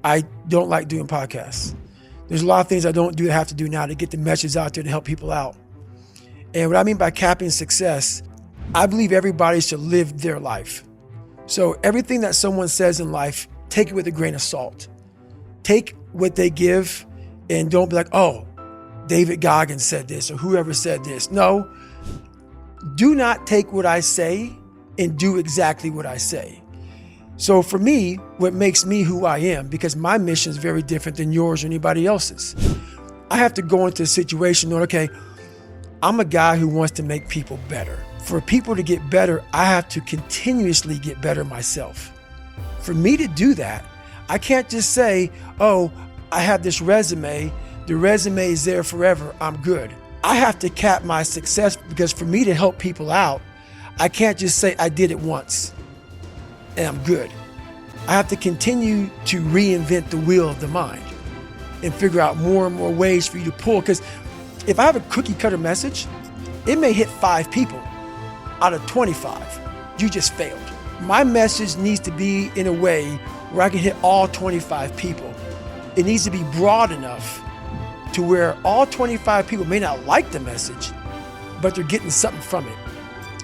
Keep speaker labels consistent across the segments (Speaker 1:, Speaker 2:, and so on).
Speaker 1: I don't like doing podcasts. There's a lot of things I don't do that I have to do now to get the message out there to help people out. And what I mean by capping success, I believe everybody should live their life. So everything that someone says in life, take it with a grain of salt. Take what they give and don't be like, oh, David Goggins said this or whoever said this. No, do not take what I say and do exactly what I say. So for me, what makes me who I am, because my mission is very different than yours or anybody else's, I have to go into a situation knowing, okay, I'm a guy who wants to make people better. For people to get better, I have to continuously get better myself. For me to do that, I can't just say, oh, I have this resume, the resume is there forever, I'm good. I have to cap my success, because for me to help people out, I can't just say I did it once and I'm good. I have to continue to reinvent the wheel of the mind and figure out more and more ways for you to pull. Because if I have a cookie cutter message, it may hit 5 people out of 25. You just failed. My message needs to be in a way where I can hit all 25 people. It needs to be broad enough to where all 25 people may not like the message, but they're getting something from it.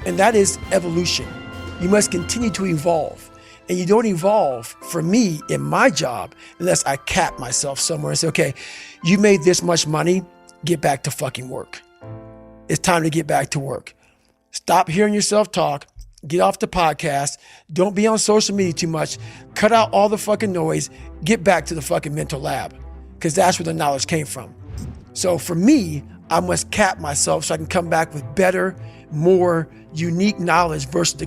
Speaker 1: And that is evolution. You must continue to evolve. And you don't evolve, for me, in my job, unless I cap myself somewhere and say, okay, you made this much money, get back to fucking work. It's time to get back to work. Stop hearing yourself talk. Get off the podcast. Don't be on social media too much. Cut out all the fucking noise. Get back to the fucking mental lab, because that's where the knowledge came from. So for me, I must cap myself so I can come back with better, more unique knowledge versus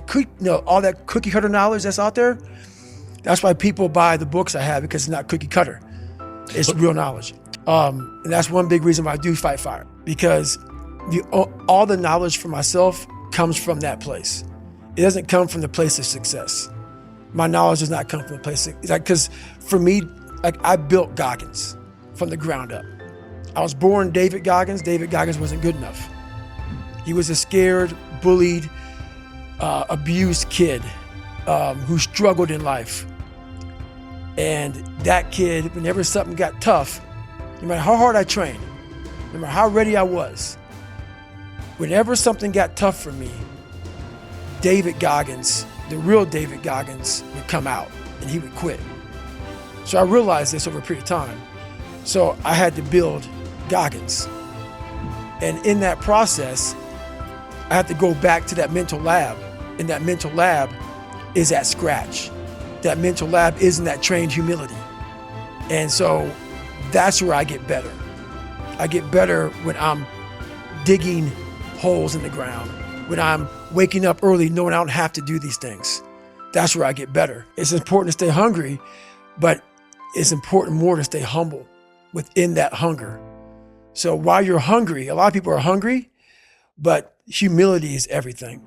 Speaker 1: all that cookie cutter knowledge that's out there. That's why people buy the books I have, because it's not cookie cutter. It's real knowledge. And that's one big reason why I do Fight Fire, because all the knowledge for myself comes from that place. It doesn't come from the place of success. My knowledge does not come from the place of, because for me, I built Goggins from the ground up. I was born David Goggins. David Goggins wasn't good enough. He was a scared, bullied, abused kid who struggled in life. And that kid, whenever something got tough, no matter how hard I trained, no matter how ready I was, whenever something got tough for me, David Goggins, the real David Goggins, would come out and he would quit. So I realized this over a period of time. So I had to build Goggins. And in that process, I had to go back to that mental lab. And that mental lab is at scratch. That mental lab isn't that trained humility. And so that's where I get better. I get better when I'm digging holes in the ground, when I'm waking up early knowing I don't have to do these things. That's where I get better. It's important to stay hungry, but it's important more to stay humble within that hunger. So while you're hungry, a lot of people are hungry, but humility is everything.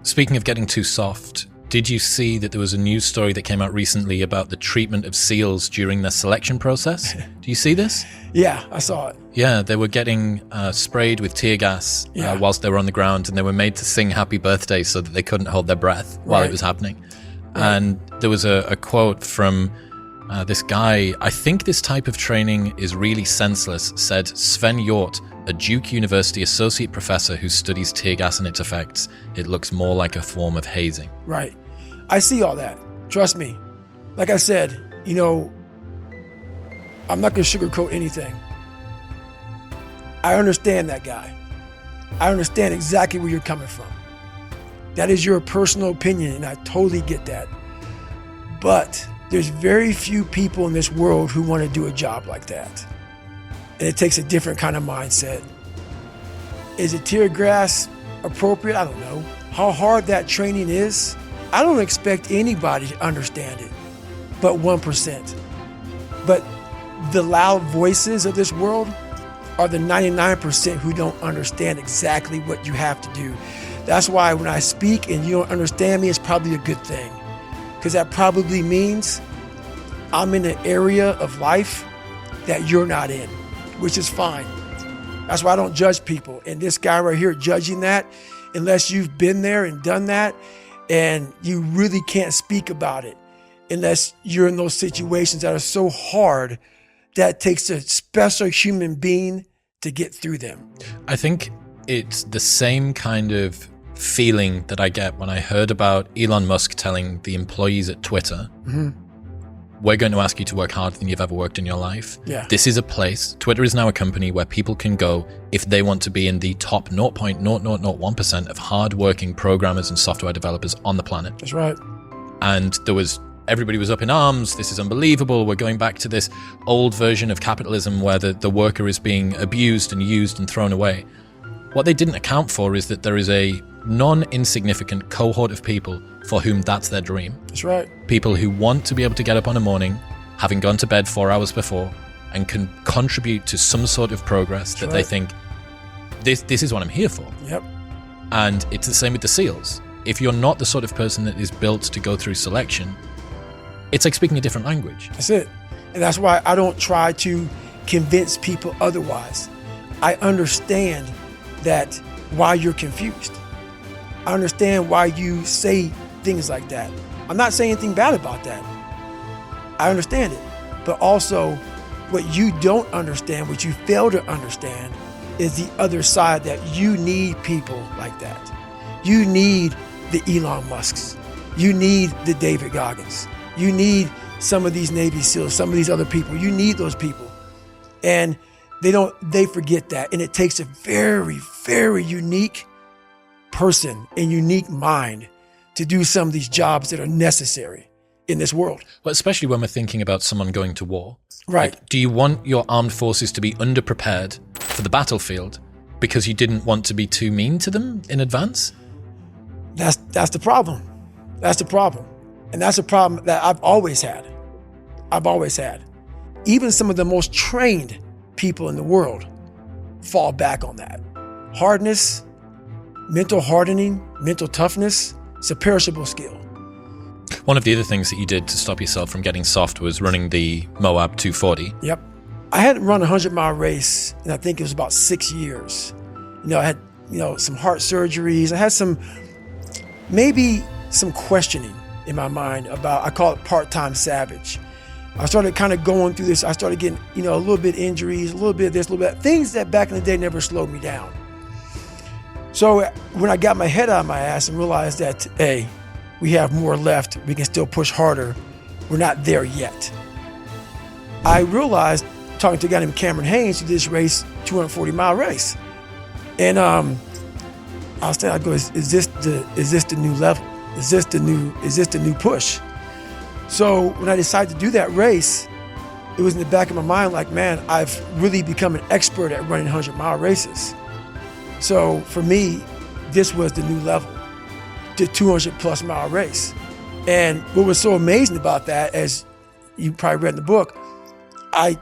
Speaker 2: Speaking of getting too soft, did you see that there was a news story that came out recently about the treatment of SEALs during their selection process? Do you see this?
Speaker 1: Yeah, I saw it.
Speaker 2: Yeah, they were getting sprayed with tear gas whilst they were on the ground, and they were made to sing happy birthday so that they couldn't hold their breath while it was happening. Right. And there was a quote from this guy, I think this type of training is really senseless, said Sven Hjort, a Duke University associate professor who studies tear gas and its effects. It looks more like a form of hazing.
Speaker 1: Right. I see all that. Trust me. Like I said, I'm not going to sugarcoat anything. I understand that guy. I understand exactly where you're coming from. That is your personal opinion, and I totally get that. But there's very few people in this world who want to do a job like that. And it takes a different kind of mindset. Is it tear gas appropriate? I don't know. How hard that training is, I don't expect anybody to understand it, but 1%. But the loud voices of this world are the 99% who don't understand exactly what you have to do. That's why when I speak and you don't understand me, it's probably a good thing. Because that probably means I'm in an area of life that you're not in, which is fine. That's why I don't judge people. And this guy right here judging that, unless you've been there and done that, and you really can't speak about it unless you're in those situations that are so hard that it takes a special human being to get through them.
Speaker 2: I think it's the same kind of feeling that I get when I heard about Elon Musk telling the employees at Twitter, we're going to ask you to work harder than you've ever worked in your life.
Speaker 1: Yeah.
Speaker 2: This is a place, Twitter is now a company where people can go if they want to be in the top 0.0001% of hardworking programmers and software developers on the planet.
Speaker 1: That's right.
Speaker 2: And everybody was up in arms. This is unbelievable. We're going back to this old version of capitalism where the worker is being abused and used and thrown away. What they didn't account for is that there is a non-insignificant cohort of people for whom that's their dream.
Speaker 1: That's right.
Speaker 2: People who want to be able to get up on a morning, having gone to bed 4 hours before, and can contribute to some sort of progress that they think, this is what I'm here for.
Speaker 1: Yep.
Speaker 2: And it's the same with the SEALs. If you're not the sort of person that is built to go through selection, it's like speaking a different language.
Speaker 1: That's it. And that's why I don't try to convince people otherwise. I understand that why you're confused. I understand why you say things like that. I'm not saying anything bad about that. I understand it. But also, what you don't understand, what you fail to understand, is the other side, that you need people like that. You need the Elon Musks. You need the David Goggins. You need some of these Navy SEALs, some of these other people. You need those people. And they forget that. And it takes a very, very unique person and unique mind to do some of these jobs that are necessary in this world.
Speaker 2: Well, especially when we're thinking about someone going to war.
Speaker 1: Right.
Speaker 2: Like, do you want your armed forces to be underprepared for the battlefield because you didn't want to be too mean to them in advance?
Speaker 1: That's the problem. That's the problem. And that's a problem that I've always had. Even some of the most trained people in the world fall back on that. Hardness, mental hardening, mental toughness, it's a perishable skill.
Speaker 2: One of the other things that you did to stop yourself from getting soft was running the Moab 240.
Speaker 1: Yep. I hadn't run a 100-mile race in I think it was about 6 years. I had, some heart surgeries. I had maybe some questioning in my mind about, I call it part-time savage. I started kind of going through this. I started getting, a little bit injuries, a little bit of this, a little bit, things that back in the day never slowed me down. So when I got my head out of my ass and realized that, hey, we have more left, we can still push harder, we're not there yet. I realized, talking to a guy named Cameron Haynes, who did this race, 240-mile race. And I go, is this the new level? Is this the new push? So when I decided to do that race, it was in the back of my mind like, man, I've really become an expert at running 100-mile races. So for me, this was the new level, the 200-plus mile race. And what was so amazing about that, as you probably read in the book, I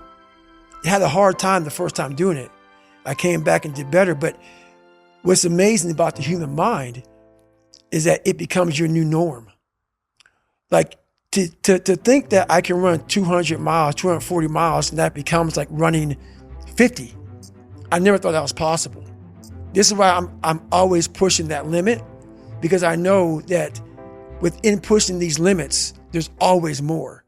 Speaker 1: had a hard time the first time doing it. I came back and did better. But what's amazing about the human mind is that it becomes your new norm. Like to think that I can run 200 miles, 240 miles, and that becomes like running 50. I never thought that was possible. This is why I'm always pushing that limit, because I know that within pushing these limits, there's always more.